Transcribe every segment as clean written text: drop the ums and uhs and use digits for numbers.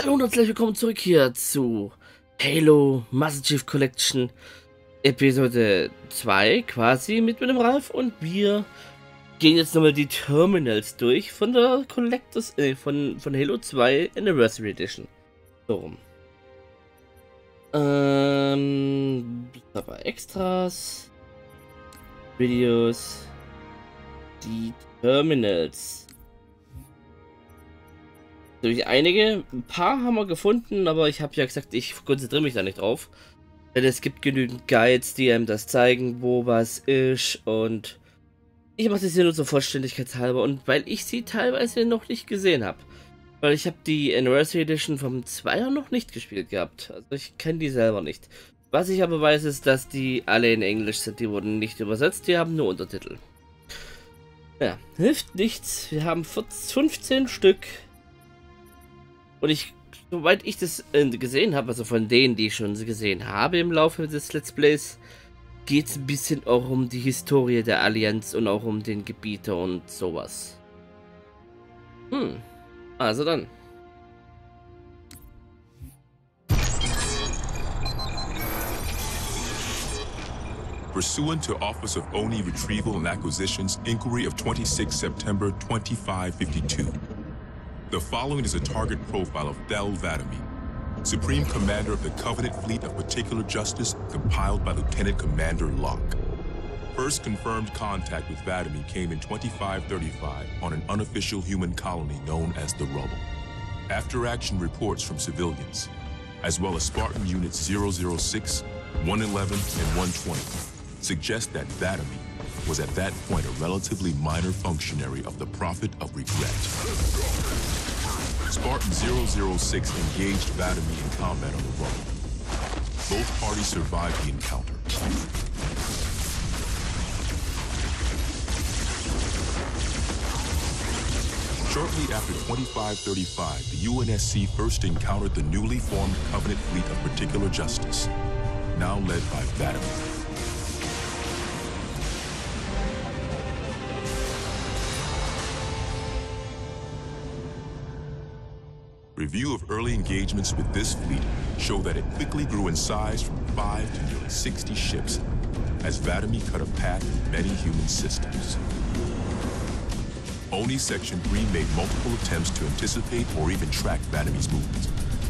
Hallo und herzlich willkommen zurück hier zu Halo Master Chief Collection Episode 2 quasi mit dem Ralf, und wir gehen jetzt nochmal die Terminals durch von der Collectors von Halo 2 Anniversary Edition. So rum. Aber Extras, Videos, die Terminals. Durch einige, ein paar haben wir gefunden, aber ich habe ja gesagt, ich konzentriere mich da nicht drauf. Denn es gibt genügend Guides, die einem das zeigen, wo was ist, und ich mache das hier nur zur Vollständigkeitshalber und weil ich sie teilweise noch nicht gesehen habe. Weil ich habe die Anniversary Edition vom 2er noch nicht gespielt gehabt. Also ich kenne die selber nicht. Was ich aber weiß, ist, dass die alle in Englisch sind. Die wurden nicht übersetzt, die haben nur Untertitel. Ja, hilft nichts. Wir haben 15 Stück. Und soweit ich das gesehen habe, also von denen, die ich schon gesehen habe im Laufe des Let's Plays, geht es ein bisschen auch um die Historie der Allianz und auch um den Gebieter und sowas. Also dann. Pursuant to Office of ONI Retrieval and Acquisitions Inquiry of 26 September 2552. The following is a target profile of Del Vadami, Supreme Commander of the Covenant Fleet of Particular Justice, compiled by Lieutenant Commander Locke. First confirmed contact with Vadami came in 2535 on an unofficial human colony known as the Rubble. After-action reports from civilians, as well as Spartan Units 006, 111, and 120, suggest that Vadami was at that point a relatively minor functionary of the Prophet of Regret. Spartan 006 engaged Vadami in combat on the Rubble. Both parties survived the encounter. Shortly after 2535, the UNSC first encountered the newly formed Covenant Fleet of Particular Justice, now led by Vadami. Review of early engagements with this fleet show that it quickly grew in size from 5 to nearly 60 ships as Vadami cut a path through many human systems. ONI Section 3 made multiple attempts to anticipate or even track Vadami's movements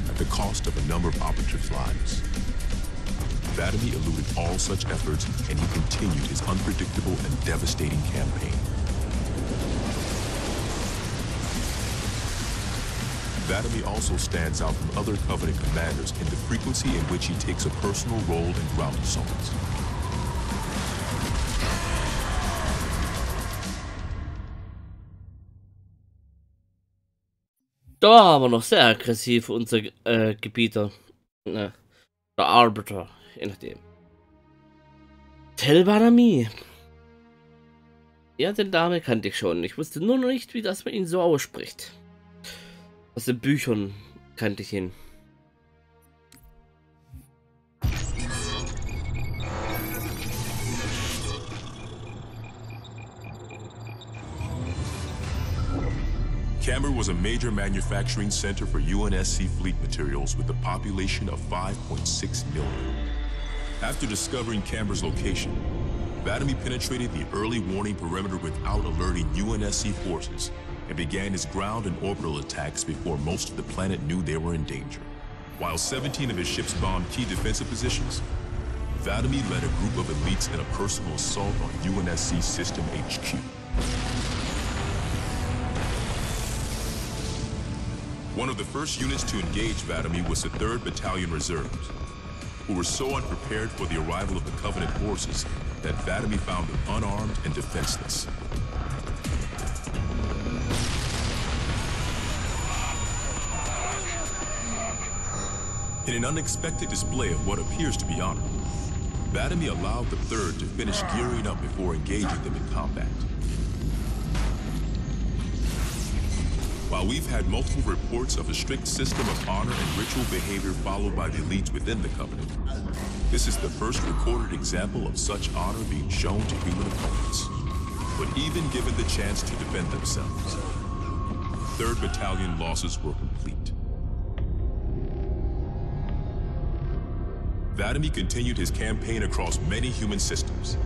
at the cost of a number of operatives' lives. Vadami eluded all such efforts, and he continued his unpredictable and devastating campaign. Vadami also stands out from other Covenant commanders in the frequency in which he takes a personal role in ground assaults. Da haben wir noch sehr aggressiv unser Gebieter. Der Arbiter, je nachdem. Del Vadami. Ja, den Name kannte ich schon. Ich wusste nur noch nicht, wie das man ihn so ausspricht. Aus den Büchern kannte ich ihn. Camber was a major manufacturing center for UNSC fleet materials with a population of 5.6 million. After discovering Camber's location, Vadami penetrated the early warning perimeter without alerting UNSC forces and began his ground and orbital attacks before most of the planet knew they were in danger. While 17 of his ships bombed key defensive positions, Vadami led a group of elites in a personal assault on UNSC System HQ. One of the first units to engage Vadami was the 3rd Battalion Reserves, who were so unprepared for the arrival of the Covenant forces that Vadami found them unarmed and defenseless. In an unexpected display of what appears to be honor, Vadami allowed the 3rd to finish gearing up before engaging them in combat. While we've had multiple reports of a strict system of honor and ritual behavior followed by the elites within the Covenant, this is the first recorded example of such honor being shown to human opponents. But even given the chance to defend themselves, 3rd Battalion losses were complete. Vadamy continued his campaign across many human systems,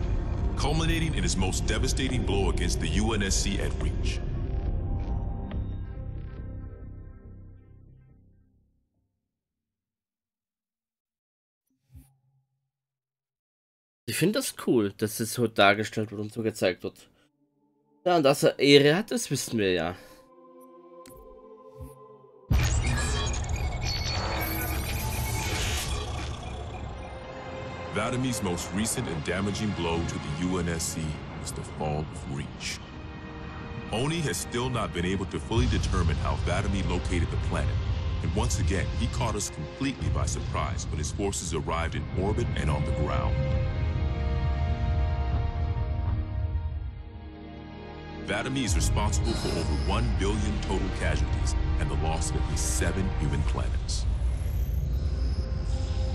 culminating in his most devastating blow against the UNSC at Reach. Ich finde das cool, dass es so dargestellt wird und so gezeigt wird. Ja, und dass er Ehre hat, das wissen wir ja. Vadamy's most recent and damaging blow to the UNSC was the fall of Reach. Oni has still not been able to fully determine how Vadamy located the planet, and once again, he caught us completely by surprise when his forces arrived in orbit and on the ground. Vadamy is responsible for over 1 billion total casualties and the loss of at least 7 human planets.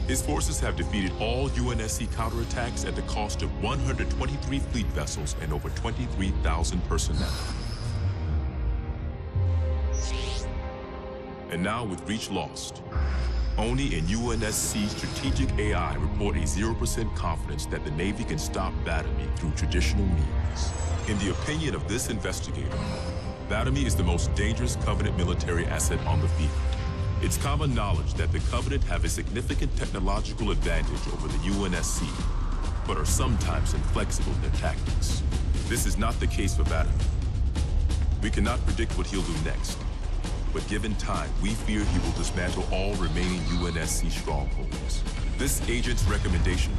His forces have defeated all UNSC counterattacks at the cost of 123 fleet vessels and over 23,000 personnel. And now with Reach lost, Oni and UNSC strategic AI report a 0% confidence that the Navy can stop Vadamy through traditional means. In the opinion of this investigator, Vadamy is the most dangerous Covenant military asset on the field. It's common knowledge that the Covenant have a significant technological advantage over the UNSC, but are sometimes inflexible in their tactics. This is not the case for Vadamy. We cannot predict what he'll do next, but given time, we fear he will dismantle all remaining UNSC strongholds. This agent's recommendation?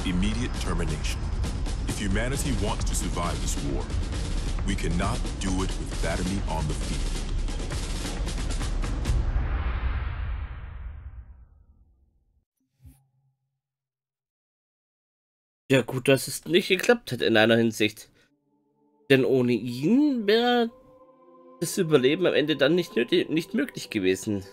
Immediate termination. If humanity wants to survive this war, we cannot do it with Vadamy on the field. Ja gut, dass es nicht geklappt hat in einer Hinsicht. Denn ohne ihn wäre das Überleben am Ende dann nicht möglich gewesen.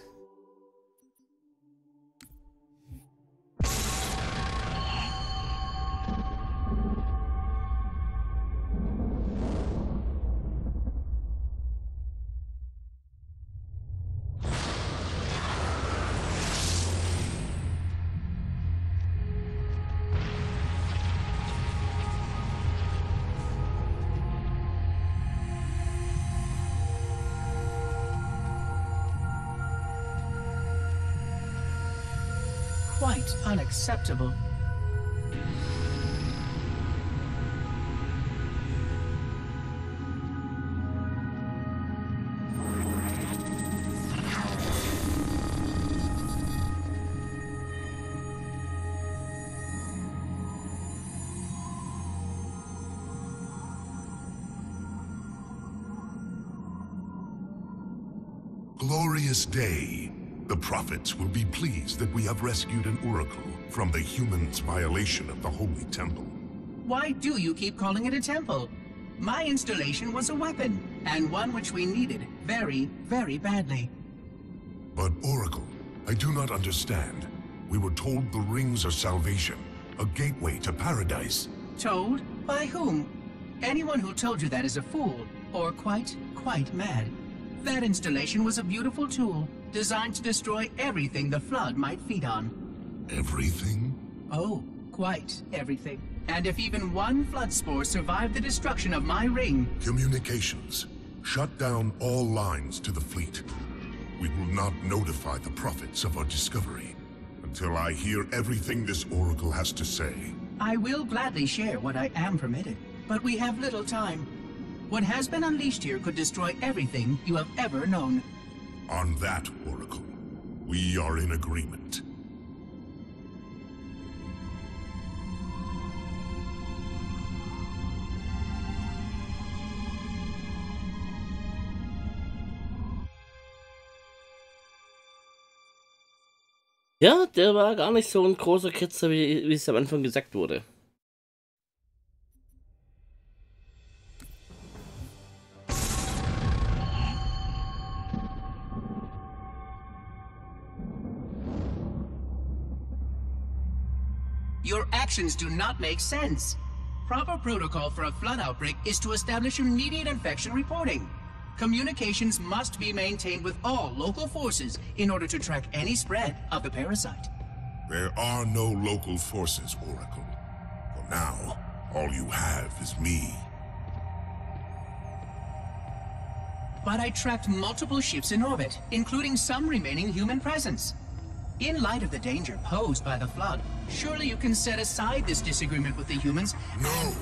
Quite unacceptable. Glorious day. The prophets will be pleased that we have rescued an oracle from the humans' violation of the holy temple. Why do you keep calling it a temple? My installation was a weapon, and one which we needed very, very badly. But Oracle, I do not understand. We were told the rings are salvation, a gateway to paradise. Told? By whom? Anyone who told you that is a fool, or quite mad. That installation was a beautiful tool, designed to destroy everything the Flood might feed on. Everything? Oh, quite everything. And if even one Flood spore survived the destruction of my ring... Communications. Shut down all lines to the fleet. We will not notify the prophets of our discovery until I hear everything this oracle has to say. I will gladly share what I am permitted, but we have little time. What has been unleashed here could destroy everything you have ever known. On that, Oracle, we are in agreement. Ja, der war gar nicht so ein großer Kritzer, wie es am Anfang gesagt wurde. Your actions do not make sense. Proper protocol for a flood outbreak is to establish immediate infection reporting. Communications must be maintained with all local forces in order to track any spread of the parasite. There are no local forces, Oracle. For now, all you have is me. But I tracked multiple ships in orbit, including some remaining human presence. In light of the danger posed by the Flood, surely you can set aside this disagreement with the humans. No!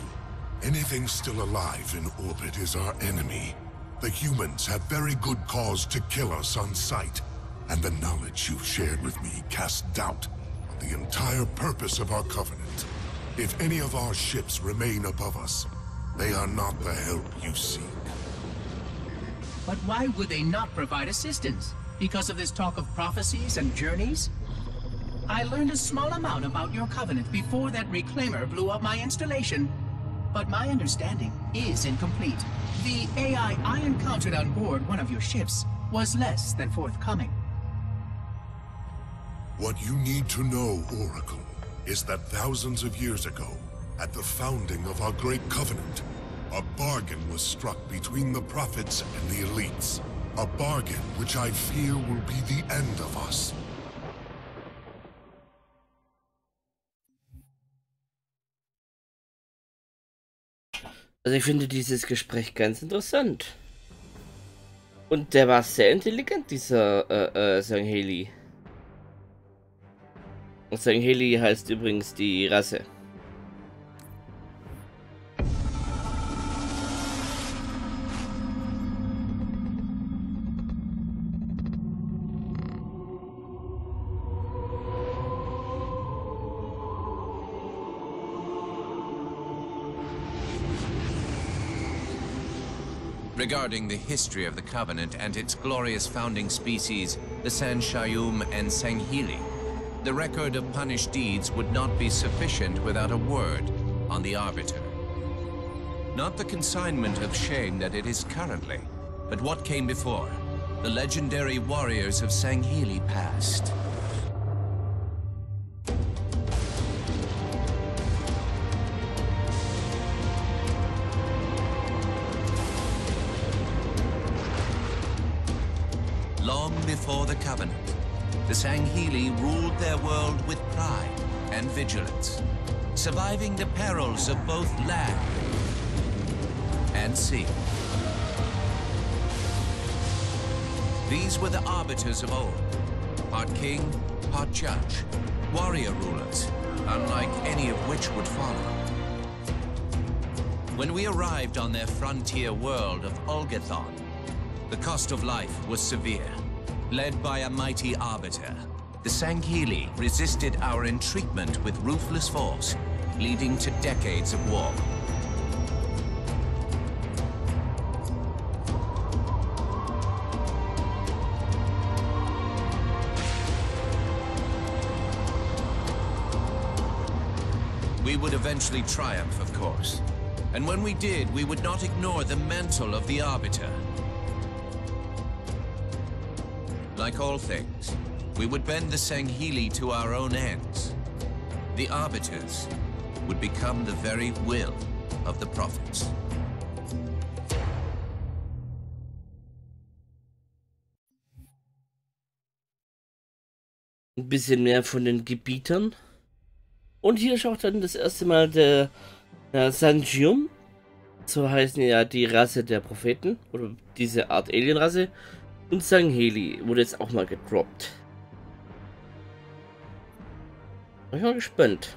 Anything still alive in orbit is our enemy. The humans have very good cause to kill us on sight, and the knowledge you've shared with me casts doubt on the entire purpose of our covenant. If any of our ships remain above us, they are not the help you seek. But why would they not provide assistance? Because of this talk of prophecies and journeys? I learned a small amount about your covenant before that reclaimer blew up my installation. But my understanding is incomplete. The AI I encountered on board one of your ships was less than forthcoming. What you need to know, Oracle, is that thousands of years ago, at the founding of our great covenant, a bargain was struck between the prophets and the elites. A bargain which I fear will be the end of us. Also ich finde dieses Gespräch ganz interessant. Und der war sehr intelligent, dieser Sangheli. Und Sangheli heißt übrigens die Rasse. Regarding the history of the Covenant and its glorious founding species, the San-Shayum and Sangheli, the record of punished deeds would not be sufficient without a word on the Arbiter. Not the consignment of shame that it is currently, but what came before, the legendary warriors of Sangheli past. Long before the Covenant, the Sangheli ruled their world with pride and vigilance, surviving the perils of both land and sea. These were the arbiters of old, part king, part judge, warrior rulers, unlike any of which would follow. When we arrived on their frontier world of Olgathon, the cost of life was severe. Led by a mighty arbiter, the Sangheli resisted our entreatment with ruthless force, leading to decades of war. We would eventually triumph, of course. And when we did, we would not ignore the mantle of the arbiter. Like all things, we would bend the Sangheli to our own ends. The arbiters would become the very will of the prophets. Ein bisschen mehr von den Gebietern. Und hier schaut dann das erste Mal der Sanjium. So heißen ja die Rasse der Propheten. Oder diese Art Alienrasse. Und Sangheli wurde jetzt auch mal gedroppt. Bin ich mal gespannt.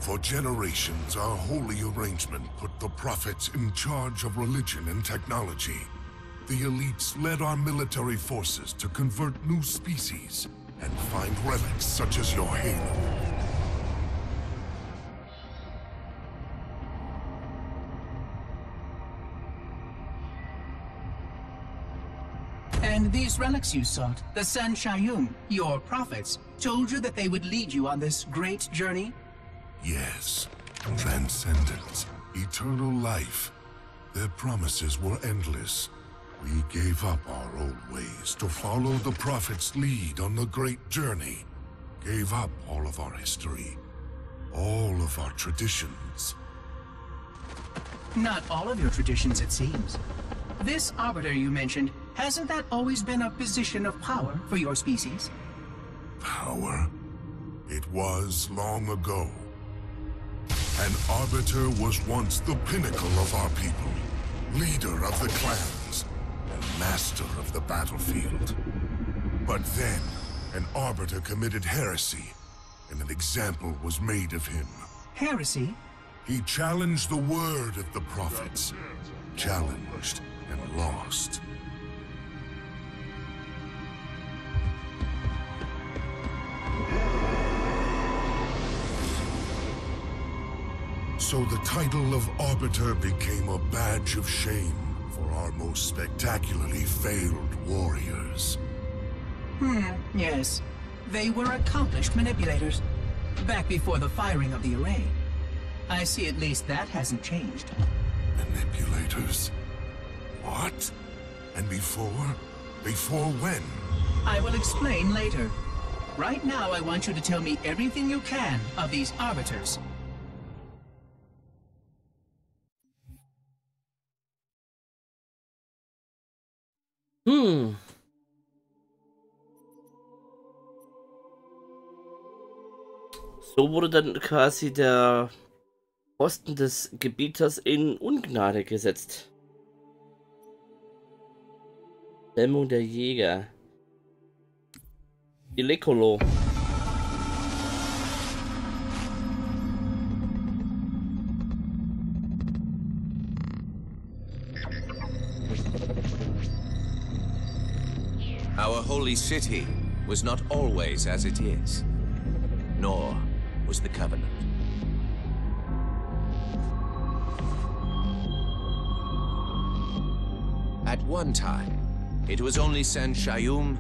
For generations, our holy arrangement put the prophets in charge of religion and technology. The elites led our military forces to convert new species and find relics such as your Halo. And these relics you sought, the San-Shayum, your prophets, told you that they would lead you on this great journey? Yes, transcendence, eternal life. Their promises were endless. We gave up our old ways to follow the Prophet's lead on the great journey. Gave up all of our history, all of our traditions. Not all of your traditions, it seems. This arbiter you mentioned, hasn't that always been a position of power for your species? Power? It was long ago. An arbiter was once the pinnacle of our people, leader of the clans, and master of the battlefield. But then, an arbiter committed heresy, and an example was made of him. Heresy? He challenged the word of the prophets, challenged and lost. So the title of Arbiter became a badge of shame for our most spectacularly failed warriors. Yes. They were accomplished manipulators, back before the firing of the array. I see at least that hasn't changed. Manipulators? What? And before? Before when? I will explain later. Right now, I want you to tell me everything you can of these arbiters. So wurde dann quasi der Posten des Gebieters in Ungnade gesetzt. Dämmung der Jäger. Ilekolo. Our holy city was not always as it is, nor was the Covenant. At one time, it was only San Shayum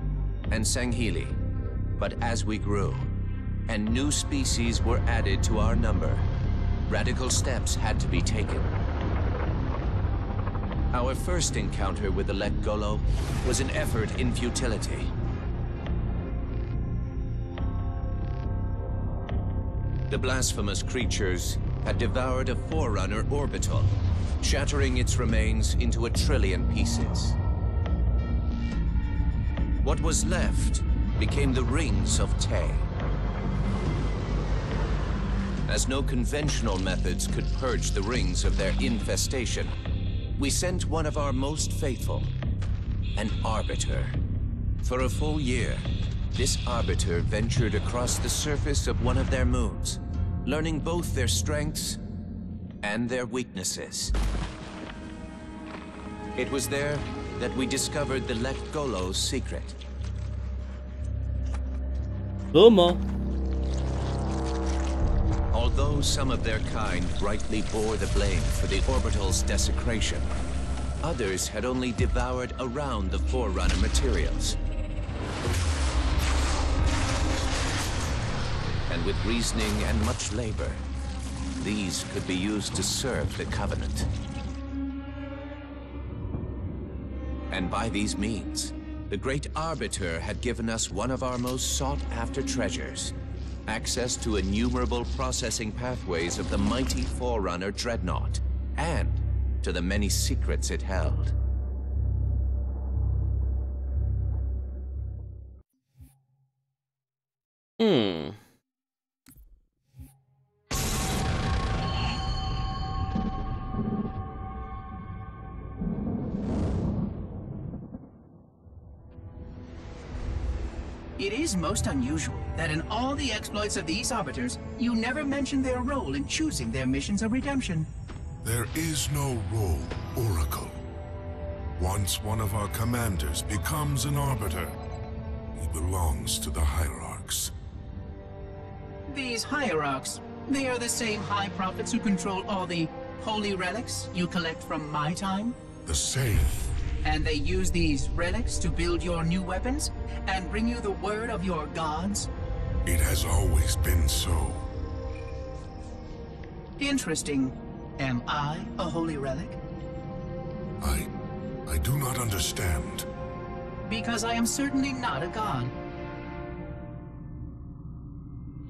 and Sanghili. But as we grew, and new species were added to our number, radical steps had to be taken. Our first encounter with the Let Golo was an effort in futility. The blasphemous creatures had devoured a Forerunner orbital, shattering its remains into 1 trillion pieces. What was left became the Rings of Tay. As no conventional methods could purge the rings of their infestation, we sent one of our most faithful, an Arbiter. For a full year, this Arbiter ventured across the surface of one of their moons, learning both their strengths and their weaknesses. It was there that we discovered the Let Golo's secret. Boomer. Although some of their kind rightly bore the blame for the orbital's desecration, others had only devoured around the Forerunner materials. And with reasoning and much labor, these could be used to serve the Covenant. And by these means, the Great Arbiter had given us one of our most sought-after treasures, access to innumerable processing pathways of the mighty Forerunner Dreadnought, and to the many secrets it held. It is most unusual that in all the exploits of these arbiters, you never mention their role in choosing their missions of redemption. There is no role, Oracle. Once one of our commanders becomes an arbiter, he belongs to the hierarchs. These hierarchs, they are the same high prophets who control all the holy relics you collect from my time? The same. And they use these relics to build your new weapons and bring you the word of your gods? It has always been so. Interesting. Am I a holy relic? I do not understand. Because I am certainly not a god.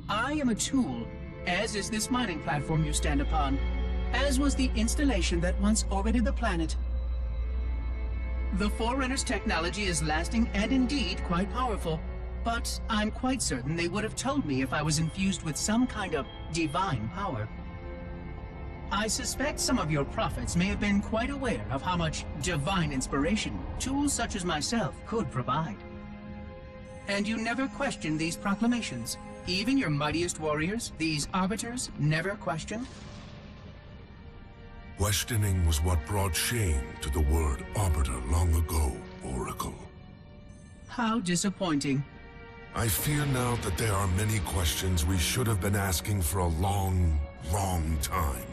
I am a tool as is this mining platform you stand upon, as was the installation that once orbited the planet. The Forerunner's technology is lasting and indeed quite powerful, but I'm quite certain they would have told me if I was infused with some kind of divine power. I suspect some of your prophets may have been quite aware of how much divine inspiration tools such as myself could provide. And you never questioned these proclamations. Even your mightiest warriors, these arbiters, never questioned? Questioning was what brought shame to the word arbiter long ago, Oracle. How disappointing. I fear now that there are many questions we should have been asking for a long, long time.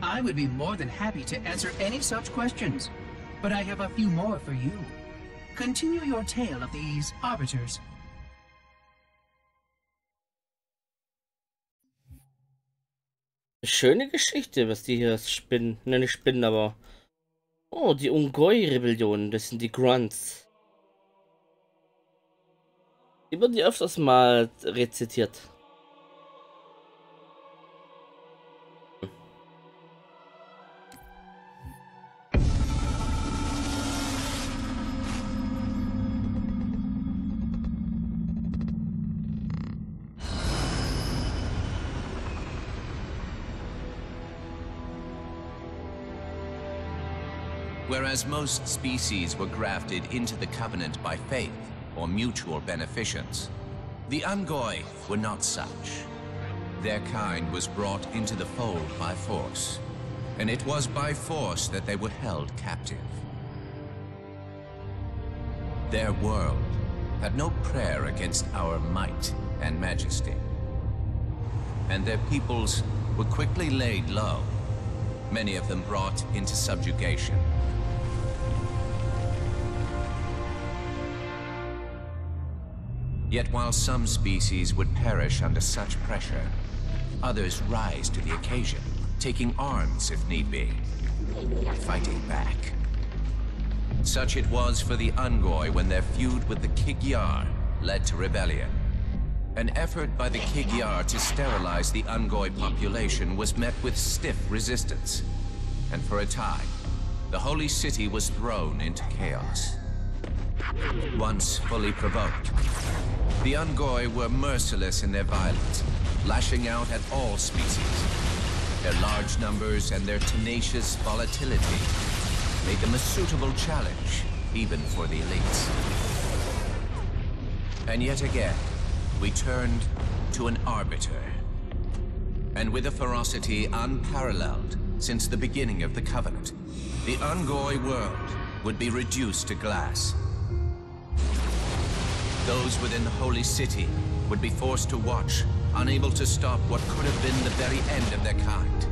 I would be more than happy to answer any such questions, but I have a few more for you. Continue your tale of these arbiters. Schöne Geschichte, was die hier spinnen. Ne, nicht spinnen, aber... Oh, die Ungoi-Rebellion, das sind die Grunts. Die wurden ja öfters mal rezitiert. Whereas most species were grafted into the Covenant by faith or mutual beneficence, the Ungoi were not such. Their kind was brought into the fold by force, and it was by force that they were held captive. Their world had no prayer against our might and majesty, and their peoples were quickly laid low, many of them brought into subjugation. Yet while some species would perish under such pressure, others rise to the occasion, taking arms if need be, fighting back. Such it was for the Ungoi when their feud with the Kig-Yar led to rebellion. An effort by the Kig-Yar to sterilize the Ungoi population was met with stiff resistance, and for a time, the Holy City was thrown into chaos. Once fully provoked, the Ungoi were merciless in their violence, lashing out at all species. Their large numbers and their tenacious volatility made them a suitable challenge, even for the elites. And yet again, we turned to an arbiter. And with a ferocity unparalleled since the beginning of the Covenant, the Ungoi world would be reduced to glass. Those within the Holy City would be forced to watch, unable to stop what could have been the very end of their kind.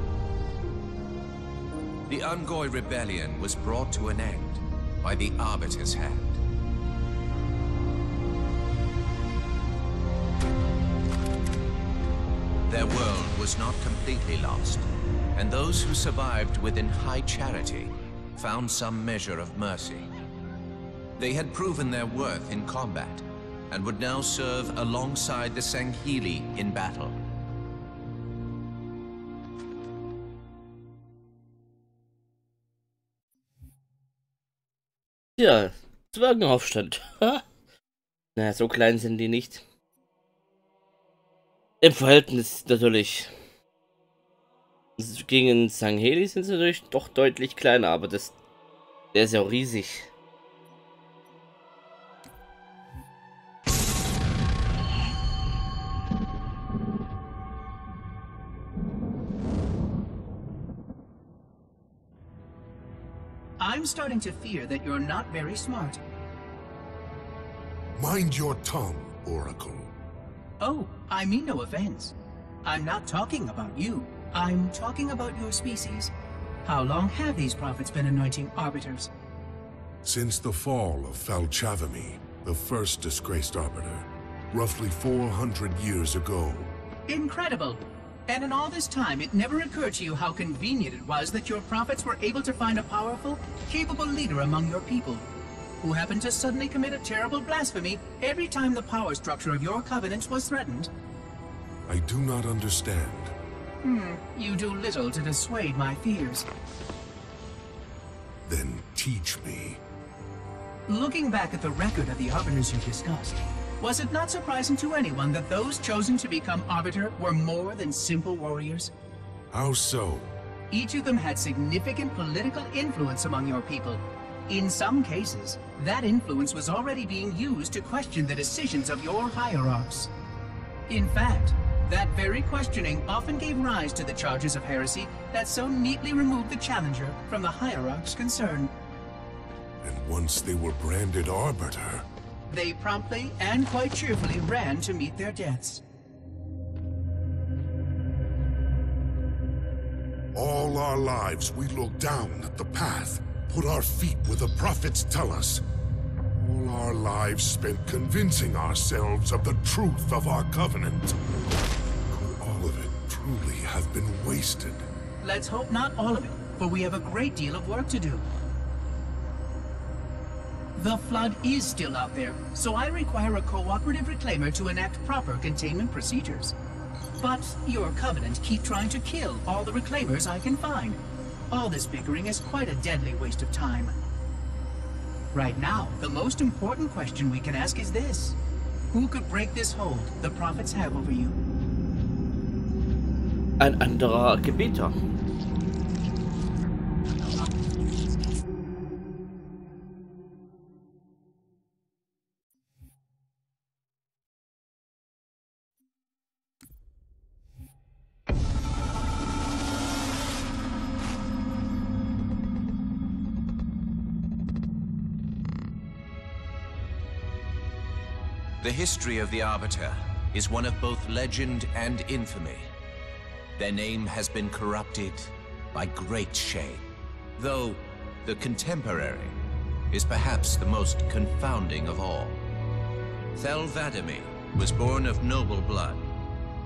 The Ungoi rebellion was brought to an end by the Arbiter's hand. Their world was not completely lost, and those who survived within high charity found some measure of mercy. They had proven their worth in combat, and would now serve alongside the Sanghili in battle. Ja, Zwergenaufstand. Na, so klein sind die nicht. Im Verhältnis natürlich. Gegen Sangheli sind sie natürlich doch deutlich kleiner, aber der ist ja auch riesig. I'm starting to fear that you're not very smart. Mind your tongue, Oracle. Oh, I mean no offense. I'm not talking about you. I'm talking about your species. How long have these prophets been anointing arbiters? Since the fall of Falchavami, the first disgraced arbiter, roughly 400 years ago. Incredible! And in all this time, it never occurred to you how convenient it was that your prophets were able to find a powerful, capable leader among your people, who happened to suddenly commit a terrible blasphemy every time the power structure of your covenants was threatened. I do not understand. You do little to dissuade my fears. Then teach me. Looking back at the record of the Arbiters you discussed, was it not surprising to anyone that those chosen to become Arbiter were more than simple warriors? How so? Each of them had significant political influence among your people. In some cases, that influence was already being used to question the decisions of your hierarchs. In fact, that very questioning often gave rise to the charges of heresy that so neatly removed the challenger from the hierarch's concern. And once they were branded Arbiter, they promptly and quite cheerfully ran to meet their deaths. all our lives we look down at the path, put our feet where the prophets tell us. All our lives spent convincing ourselves of the truth of our covenant. Could all of it truly have been wasted? Let's hope not all of it, for we have a great deal of work to do. The Flood is still out there, so I require a cooperative reclaimer to enact proper containment procedures. But your Covenant keep trying to kill all the reclaimers I can find. All this bickering is quite a deadly waste of time. Right now, the most important question we can ask is this. Who could break this hold the prophets have over you? Ein anderer Gebieter. The history of the Arbiter is one of both legend and infamy. Their name has been corrupted by great shame, though the contemporary is perhaps the most confounding of all. Thel 'Vadamee was born of noble blood,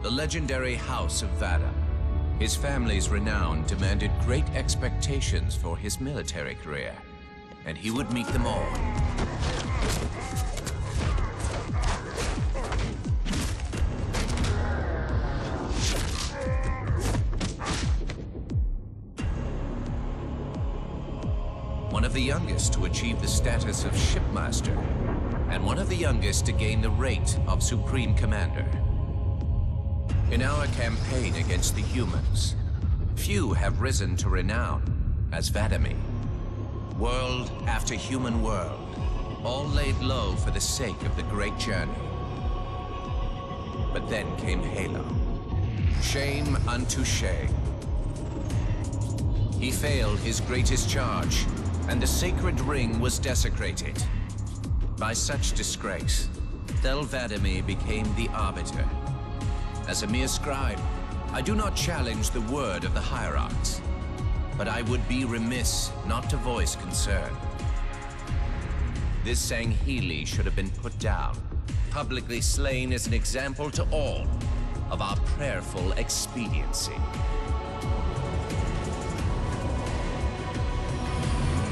the legendary House of Vada. His family's renown demanded great expectations for his military career, and he would meet them all. One of the youngest to achieve the status of shipmaster, and one of the youngest to gain the rate of supreme commander. In our campaign against the humans, few have risen to renown as 'Vadamee. World after human world, all laid low for the sake of the great journey. But then came Halo. Shame unto shame. He failed his greatest charge, and the sacred ring was desecrated. By such disgrace, Thel 'Vadamee became the Arbiter. As a mere scribe, I do not challenge the word of the hierarchs, but I would be remiss not to voice concern. This Sanghili should have been put down, publicly slain as an example to all of our prayerful expediency.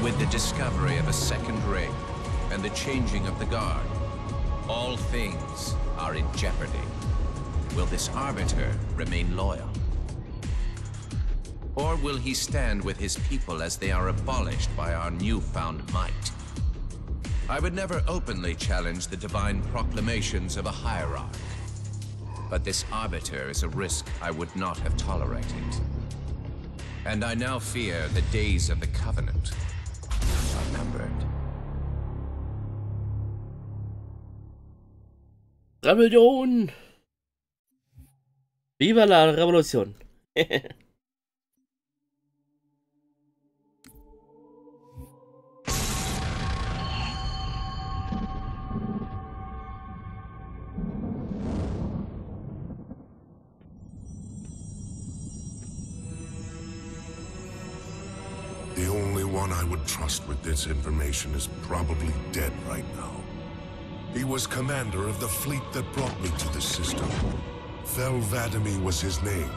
With the discovery of a second ring and the changing of the guard, all things are in jeopardy. Will this Arbiter remain loyal? Or will he stand with his people as they are abolished by our newfound might? I would never openly challenge the divine proclamations of a hierarch, but this Arbiter is a risk I would not have tolerated. And I now fear the days of the Covenant are numbered. Rebellion! Viva la Revolution! The only one I would trust with this information is probably dead right now. He was commander of the fleet that brought me to this system. Thel 'Vadamee was his name.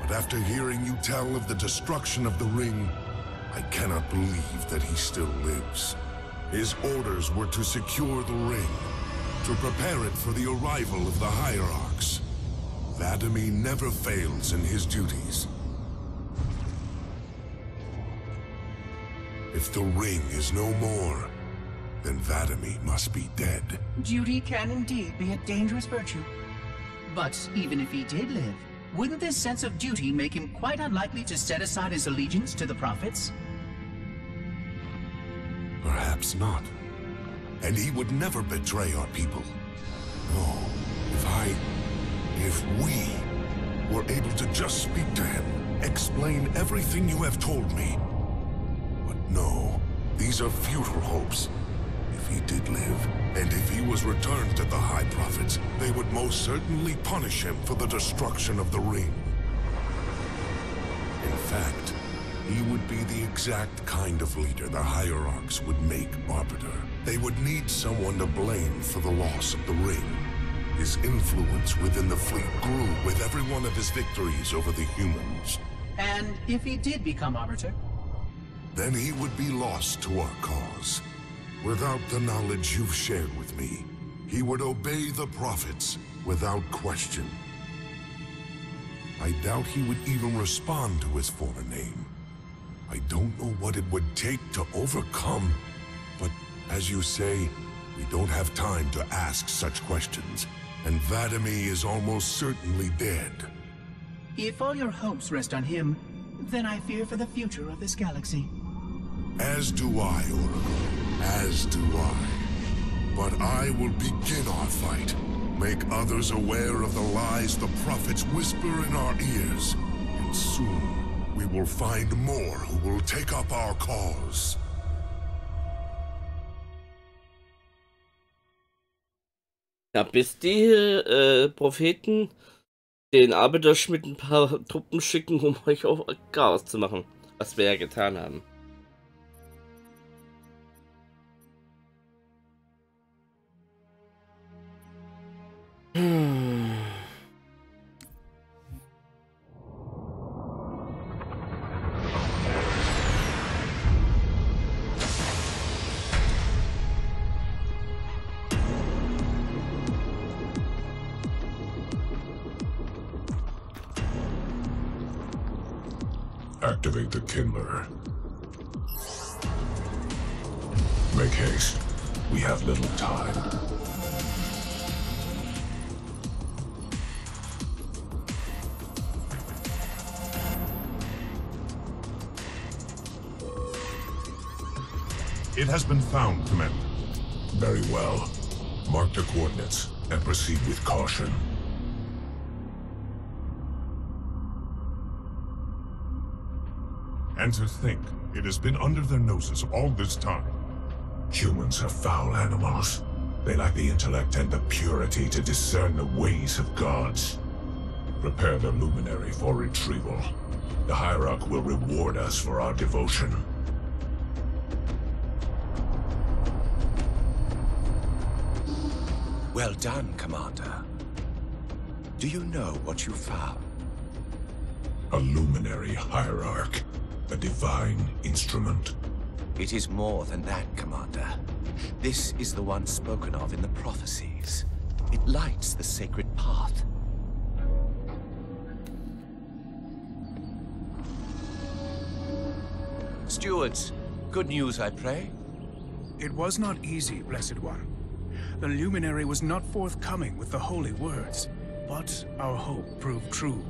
But after hearing you tell of the destruction of the ring, I cannot believe that he still lives. His orders were to secure the ring, to prepare it for the arrival of the hierarchs. Vadami never fails in his duties. If the ring is no more, then Vadami must be dead. Duty can indeed be a dangerous virtue. But even if he did live, wouldn't this sense of duty make him quite unlikely to set aside his allegiance to the prophets? Perhaps not. And he would never betray our people. No, if we were able to just speak to him, explain everything you have told me. But no, these are futile hopes. If he did live, and if he was returned to the High Prophets, they would most certainly punish him for the destruction of the ring. In fact, he would be the exact kind of leader the Hierarchs would make Arbiter. They would need someone to blame for the loss of the ring. His influence within the fleet grew with every one of his victories over the humans. And if he did become Arbiter? Then he would be lost to our cause. Without the knowledge you've shared with me, he would obey the prophets without question. I doubt he would even respond to his former name. I don't know what it would take to overcome, but as you say, we don't have time to ask such questions, and Vadami is almost certainly dead. If all your hopes rest on him, then I fear for the future of this galaxy. As do I, Oracle. As do I. But I will begin our fight. Make others aware of the lies the prophets whisper in our ears. And soon, we will find more who will take up our cause. Ja, bis die Propheten den Arbeiter mit ein paar Truppen schicken, um euch auf Chaos zu machen. Was wir ja getan haben. Activate the kindler. Make haste. We have little time. It has been found, Commander. Very well. Mark the coordinates and proceed with caution. And to think, it has been under their noses all this time. Humans are foul animals. They lack the intellect and the purity to discern the ways of gods. Prepare the luminary for retrieval. The Hierarch will reward us for our devotion. Well done, Commander. Do you know what you found? A luminary hierarch. A divine instrument. It is more than that, Commander. This is the one spoken of in the prophecies. It lights the sacred path. Stewards, good news, I pray? It was not easy, Blessed One. The luminary was not forthcoming with the holy words, but our hope proved true.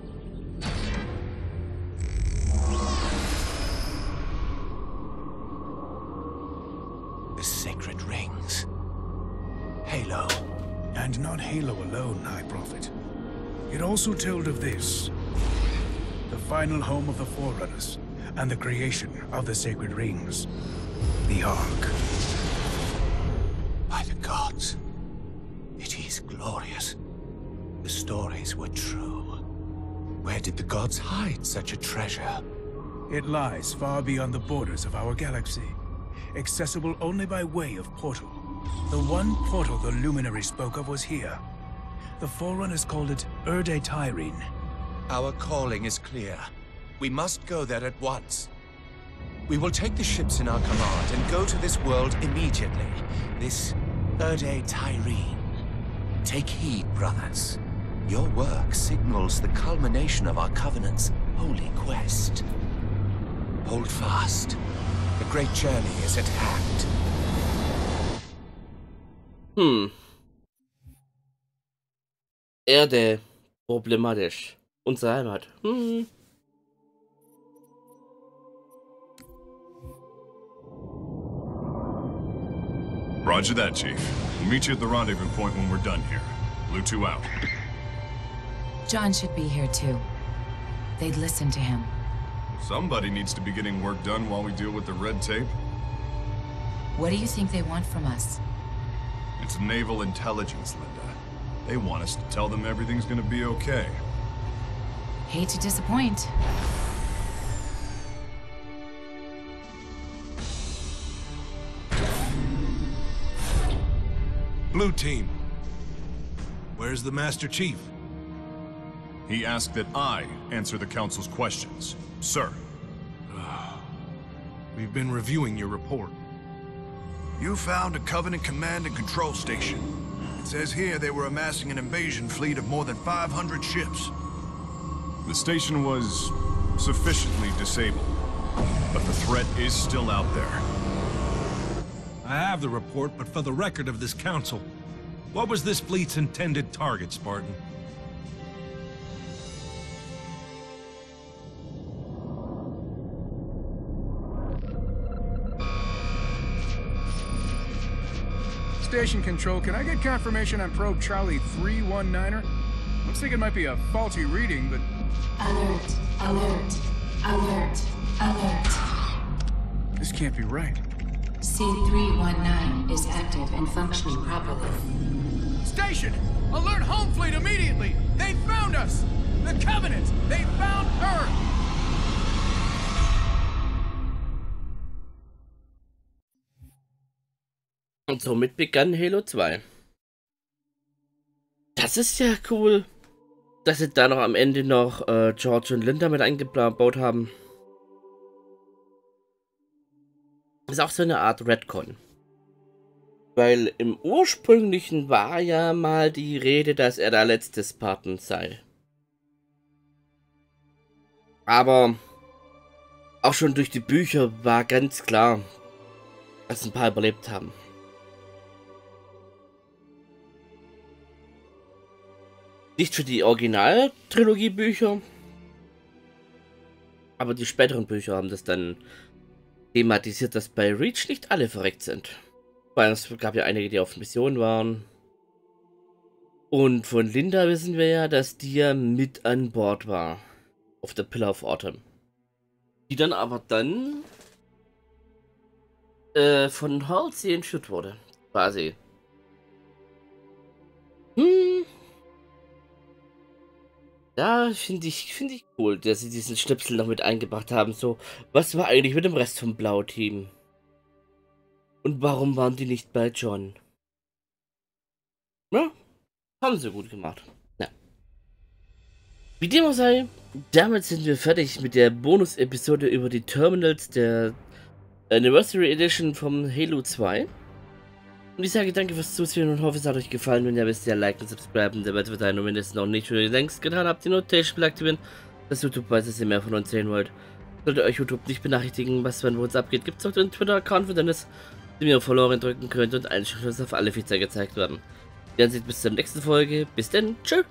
The sacred rings. Halo. And not Halo alone, High Prophet. It also told of this. The final home of the Forerunners, and the creation of the sacred rings. The Ark. By the gods. It is glorious. The stories were true. Where did the gods hide such a treasure? It lies far beyond the borders of our galaxy, accessible only by way of portal. The one portal the Luminary spoke of was here. The Forerunners called it Erde Tyrene. Our calling is clear. We must go there at once. We will take the ships in our command and go to this world immediately. This Erde Tyrene. Take heed, brothers. Your work signals the culmination of our Covenant's holy quest. Hold fast. The great journey is at hand. Erde. Problematisch. Unsere Heimat. Roger that, Chief. We'll meet you at the rendezvous point when we're done here. Blue 2 out. John should be here too. They'd listen to him. Somebody needs to be getting work done while we deal with the red tape. What do you think they want from us? It's naval intelligence, Linda. They want us to tell them everything's gonna be okay. Hate to disappoint. Blue team. Where's the Master Chief? He asked that I answer the Council's questions. Sir. We've been reviewing your report. You found a Covenant command and control station. It says here they were amassing an invasion fleet of more than 500 ships. The station was sufficiently disabled, but the threat is still out there. I have the report, but for the record of this council, what was this fleet's intended target, Spartan? Station control, can I get confirmation on probe Charlie 319er? Looks like it might be a faulty reading, but... Alert, alert, alert, alert. This can't be right. C319 is active and functioning properly. Station! Alert home fleet immediately! They found us! The Covenant! They found Earth! Und somit begann Halo 2. Das ist ja cool, dass sie da noch am Ende noch George und Linda mit eingebaut haben. Das ist auch so eine Art Retcon. Weil im ursprünglichen war ja mal die Rede, dass er der letzte Spartan sei. Aber auch schon durch die Bücher war ganz klar, dass ein paar überlebt haben. Nicht für die Original-Trilogie-Bücher, aber die späteren Bücher haben das dann thematisiert, dass bei Reach nicht alle verreckt sind. Weil es gab ja einige, die auf Mission waren. Und von Linda wissen wir ja, dass die ja mit an Bord war. Auf der Pillar of Autumn. Die dann aber von Halsey entführt wurde. Quasi. Ja, finde ich cool, dass sie diesen Schnipsel noch mit eingebracht haben. So, was war eigentlich mit dem Rest vom Blau-Team? Und warum waren die nicht bei John? Ja, haben sie gut gemacht. Ja. Wie dem auch sei, damit sind wir fertig mit der Bonus-Episode über die Terminals der Anniversary Edition vom Halo 2. Und ich sage danke fürs Zusehen und hoffe, es hat euch gefallen. Wenn ja, wisst ihr, liken, subscriben, der weitere Verteilung, wenn ihr es noch nicht schon längst getan habt, die Notification aktivieren, dass YouTube weiß, dass ihr mehr von uns sehen wollt. Solltet euch YouTube nicht benachrichtigen, was wenn bei uns abgeht, gibt es auch den Twitter-Account für Dennis, den ihr auf Verloren drücken könnt und Einstellungen auf alle Feature gezeigt werden. Wir sehen uns bis zur nächsten Folge. Bis dann, tschüss!